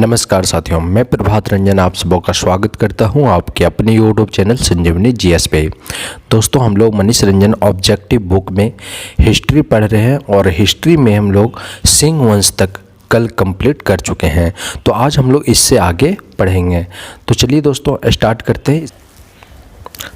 नमस्कार साथियों, मैं प्रभात रंजन आप सबों का स्वागत करता हूं आपके अपने यूट्यूब चैनल संजीवनी जीएस पे। दोस्तों, हम लोग मनीष रंजन ऑब्जेक्टिव बुक में हिस्ट्री पढ़ रहे हैं और हिस्ट्री में हम लोग सिंह वंश तक कल कंप्लीट कर चुके हैं। तो आज हम लोग इससे आगे पढ़ेंगे। तो चलिए दोस्तों स्टार्ट करते हैं।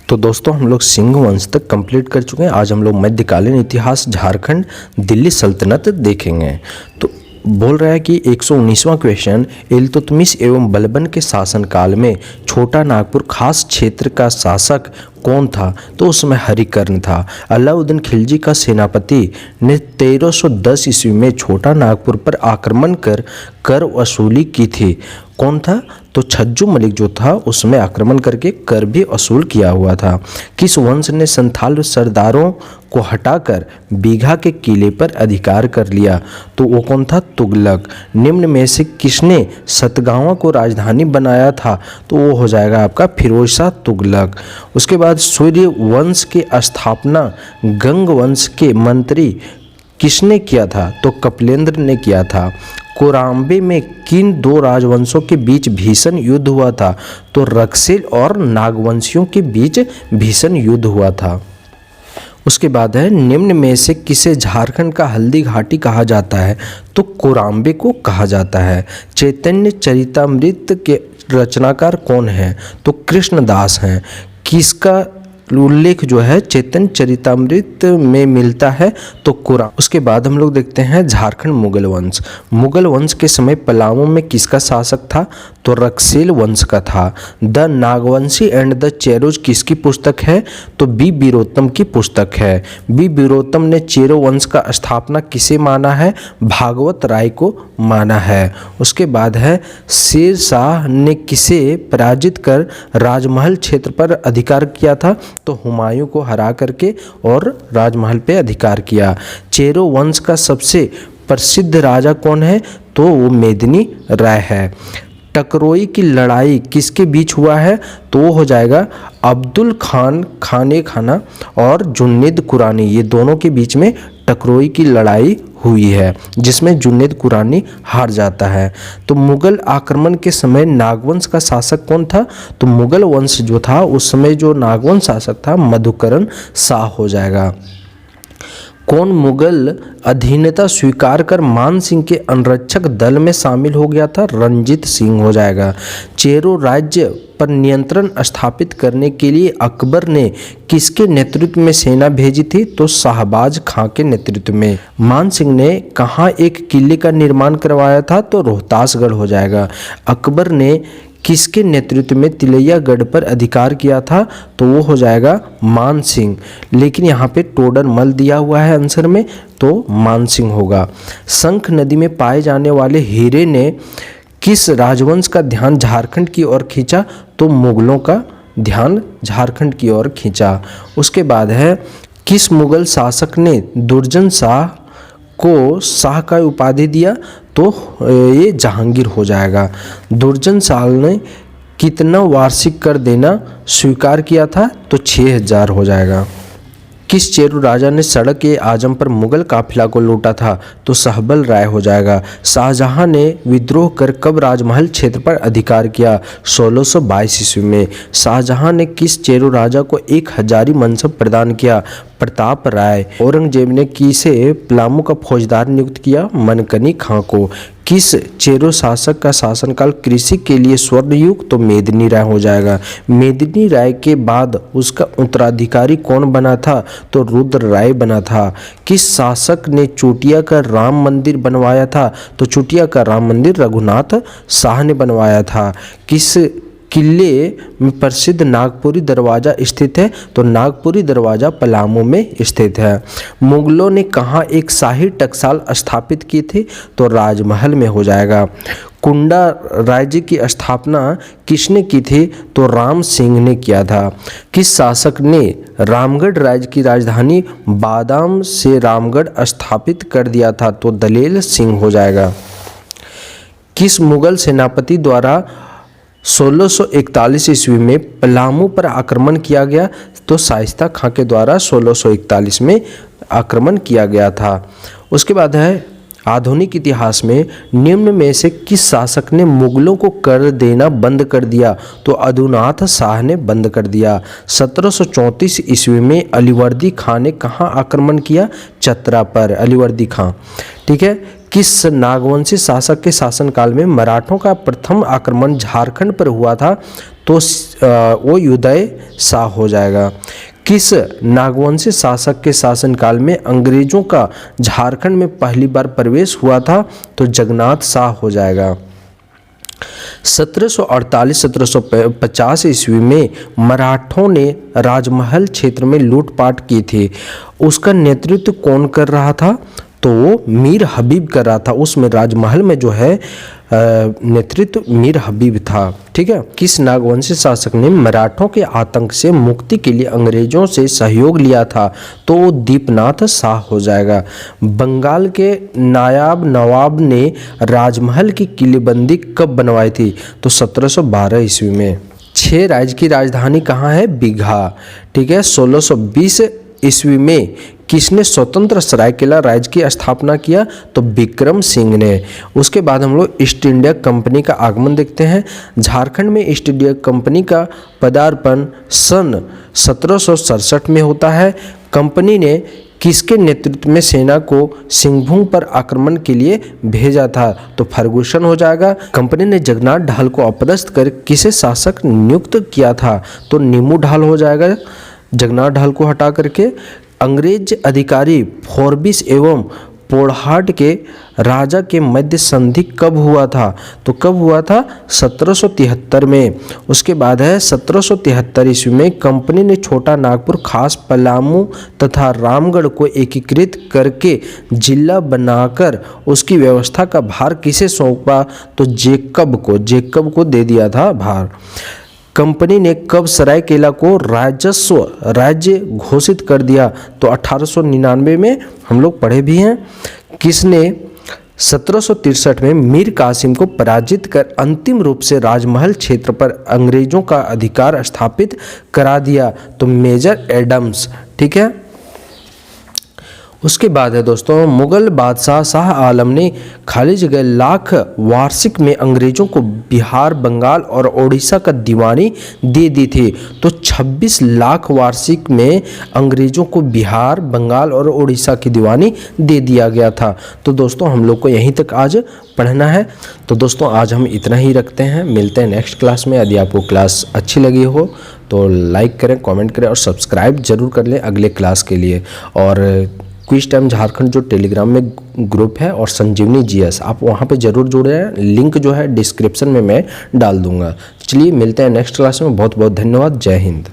तो दोस्तों, हम लोग सिंह वंश तक कंप्लीट कर चुके हैं। आज हम लोग मध्यकालीन इतिहास, झारखंड, दिल्ली सल्तनत देखेंगे। तो बोल रहा है कि 119वां क्वेश्चन, इल्तुतमिश एवं बलबन के शासनकाल में छोटा नागपुर खास क्षेत्र का शासक कौन था? तो उसमें हरिकर्ण था। अलाउद्दीन खिलजी का सेनापति ने 1310 ईस्वी में छोटा नागपुर पर आक्रमण कर वसूली की थी। कौन था? तो छज्जू मलिक जो था उसमें आक्रमण करके कर भी वसूल किया हुआ था। किस वंश ने संथाल सरदारों को हटाकर बीघा के किले पर अधिकार कर लिया? तो वो कौन था? तुगलक। निम्न में से किसने सतगावा को राजधानी बनाया था? तो वो हो जाएगा आपका फिरोज शाह तुगलक। उसके बाद सूर्य वंश की स्थापना गंग वंश के मंत्री किसने किया था? तो कपिलेंद्र ने किया था। कोराम्बे में किन दो राजवंशों के बीच भीषण युद्ध हुआ था? तो रक्सेल और नागवंशियों के बीच भीषण युद्ध हुआ था। उसके बाद है, निम्न में से किसे झारखंड का हल्दी घाटी कहा जाता है? तो कोराम्बे को कहा जाता है। चैतन्य चरितामृत के रचनाकार कौन है? तो कृष्णदास हैं। किसका उल्लेख जो है चैतन्य चरितामृत में मिलता है? तो कुरान। उसके बाद हम लोग देखते हैं झारखंड मुगल वंश। मुगल वंश के समय पलामू में किसका शासक था? तो रक्सेल वंश का था। The Nagvanshi and the Cheros किसकी पुस्तक है? तो बी वीरोत्तम की पुस्तक है। बी वीरोत्तम ने चेरो वंश का स्थापना किसे माना है? भागवत राय को माना है। उसके बाद है, शेर शाह ने किसे पराजित कर राजमहल क्षेत्र पर अधिकार किया था? तो हुमायूं को हरा करके और राजमहल पे अधिकार किया। चेरो वंश का सबसे प्रसिद्ध राजा कौन है? तो वो मेदिनी राय है। टकरोई की लड़ाई किसके बीच हुआ है? तो वो हो जाएगा अब्दुल खान खाने खाना और जुन्नैद कुरानी, ये दोनों के बीच में टकरोई की लड़ाई हुई है जिसमें जुन्नैद कुरानी हार जाता है। तो मुगल आक्रमण के समय नागवंश का शासक कौन था? तो मुगल वंश जो था उस समय जो नागवंश शासक था मधुकरण शाह हो जाएगा। कौन मुगल अधीनता स्वीकार कर मान सिंह के अंगरक्षक दल में शामिल हो गया था? रंजीत सिंह हो जाएगा। चेरो राज्य पर नियंत्रण स्थापित करने के लिए अकबर ने किसके नेतृत्व में सेना भेजी थी? तो शाहबाज खां के नेतृत्व में। मान सिंह ने कहाँ एक किले का निर्माण करवाया था? तो रोहतासगढ़ हो जाएगा। अकबर ने किसके नेतृत्व में तिलैयागढ़ पर अधिकार किया था? तो वो हो जाएगा मान सिंह। लेकिन यहाँ पे टोडर मल दिया हुआ है आंसर में, तो मान सिंह होगा। शंख नदी में पाए जाने वाले हीरे ने किस राजवंश का ध्यान झारखंड की ओर खींचा? तो मुगलों का ध्यान झारखंड की ओर खींचा। उसके बाद है, किस मुगल शासक ने दुर्जन शाह को शाह का उपाधि दिया? तो ये जहांगीर हो जाएगा। दुर्जन शाह ने कितना वार्षिक कर देना स्वीकार किया था? तो 6000 हो जाएगा। किस चेरू राजा ने सड़क ए आजम पर मुगल काफिला को लूटा था? तो सहबल राय हो जाएगा। शाहजहां ने विद्रोह कर कब राजमहल क्षेत्र पर अधिकार किया? 1622 ईस्वी में। शाहजहां ने किस चेरू राजा को 1000 मनसब प्रदान किया? प्रताप राय। औरंगजेब ने किसे पलामू का फौजदार नियुक्त किया? मनकनी खां को। किस चेरो शासक का शासनकाल कृषि के लिए स्वर्ण युग? तो मेदिनी राय हो जाएगा। मेदिनी राय के बाद उसका उत्तराधिकारी कौन बना था? तो रुद्र राय बना था। किस शासक ने चोटिया का राम मंदिर बनवाया था? तो चोटिया का राम मंदिर रघुनाथ शाह ने बनवाया था। किस किले में प्रसिद्ध नागपुरी दरवाज़ा स्थित है? तो नागपुरी दरवाज़ा पलामू में स्थित है। मुगलों ने कहाँ एक शाही टकसाल स्थापित की थी? तो राजमहल में हो जाएगा। कुंडा राज्य की स्थापना किसने की थी? तो राम सिंह ने किया था। किस शासक ने रामगढ़ राज्य की राजधानी बादाम से रामगढ़ स्थापित कर दिया था? तो दलेल सिंह हो जाएगा। किस मुगल सेनापति द्वारा 1641 ईस्वी में पलामू पर आक्रमण किया गया? तो शाइस्ता खां के द्वारा 1641 में आक्रमण किया गया था। उसके बाद है, आधुनिक इतिहास में निम्न में से किस शासक ने मुगलों को कर देना बंद कर दिया? तो अदुनाथ शाह ने बंद कर दिया। 1734 ईस्वी में अलीवर्दी खां ने कहाँ आक्रमण किया? चतरा पर, अलीवर्दी खां। ठीक है। किस नागवंशी शासक के शासनकाल में मराठों का प्रथम आक्रमण झारखंड पर हुआ था? तो वो उदय शाह हो जाएगा। किस नागवंशी शासक के शासनकाल में अंग्रेजों का झारखंड में पहली बार प्रवेश हुआ था? तो जगन्नाथ शाह हो जाएगा। 1748-1750 ईस्वी में मराठों ने राजमहल क्षेत्र में लूटपाट की थी। उसका नेतृत्व कौन कर रहा था? तो वो मीर हबीब कर रहा था। उसमें राजमहल में जो है नेतृत्व मीर हबीब था। ठीक है। किस नागवंशी शासक ने मराठों के आतंक से मुक्ति के लिए अंग्रेजों से सहयोग लिया था? तो वो दीपनाथ शाह हो जाएगा। बंगाल के नायाब नवाब ने राजमहल की किलेबंदी कब बनवाई थी? तो 1712 ईस्वी में। 6 राज्य की राजधानी कहाँ है? बीघा। ठीक है। 1620 ईस्वी में किसने स्वतंत्र सरायकेला राज्य की स्थापना किया? तो विक्रम सिंह ने। उसके बाद हम लोग ईस्ट इंडिया कंपनी का आगमन देखते हैं। झारखंड में ईस्ट इंडिया कंपनी का पदार्पण सन 1767 में होता है। कंपनी ने किसके नेतृत्व में सेना को सिंहभूम पर आक्रमण के लिए भेजा था? तो फर्गुसन हो जाएगा। कंपनी ने जगन्नाथ ढाल को अपदस्थ कर किसे शासक नियुक्त किया था? तो नीमू ढाल हो जाएगा। जगन्नाथ ढाल को हटा करके अंग्रेज अधिकारी फोर्बिस एवं पोड़हाट के राजा के मध्य संधि कब हुआ था? तो कब हुआ था? 1773 में। उसके बाद है 1773 ईस्वी में कंपनी ने छोटा नागपुर, खास पलामू तथा रामगढ़ को एकीकृत करके जिला बनाकर उसकी व्यवस्था का भार किसे सौंपा? तो जेकब को दे दिया था भार। कंपनी ने कब सरायकेला को राजस्व राज्य घोषित कर दिया? तो 1899 में, हम लोग पढ़े भी हैं। किसने 1763 में मीर कासिम को पराजित कर अंतिम रूप से राजमहल क्षेत्र पर अंग्रेजों का अधिकार स्थापित करा दिया? तो मेजर एडम्स। ठीक है। उसके बाद है दोस्तों, मुगल बादशाह शाह आलम ने खाली जगह लाख वार्षिक में अंग्रेजों को बिहार, बंगाल और ओडिशा का दीवानी दे दी थी। तो 26 लाख वार्षिक में अंग्रेजों को बिहार, बंगाल और ओडिशा की दीवानी दे दिया गया था। तो दोस्तों हम लोग को यहीं तक आज पढ़ना है। तो दोस्तों आज हम इतना ही रखते हैं। मिलते हैं नेक्स्ट क्लास में। यदि आपको क्लास अच्छी लगी हो तो लाइक करें, कमेंट करें और सब्सक्राइब जरूर कर लें अगले क्लास के लिए। और क्विज टाइम झारखंड जो टेलीग्राम में ग्रुप है और संजीवनी जीएस, आप वहाँ पे जरूर जुड़े हैं। लिंक जो है डिस्क्रिप्शन में मैं डाल दूंगा। चलिए मिलते हैं नेक्स्ट क्लास में। बहुत बहुत धन्यवाद। जय हिंद।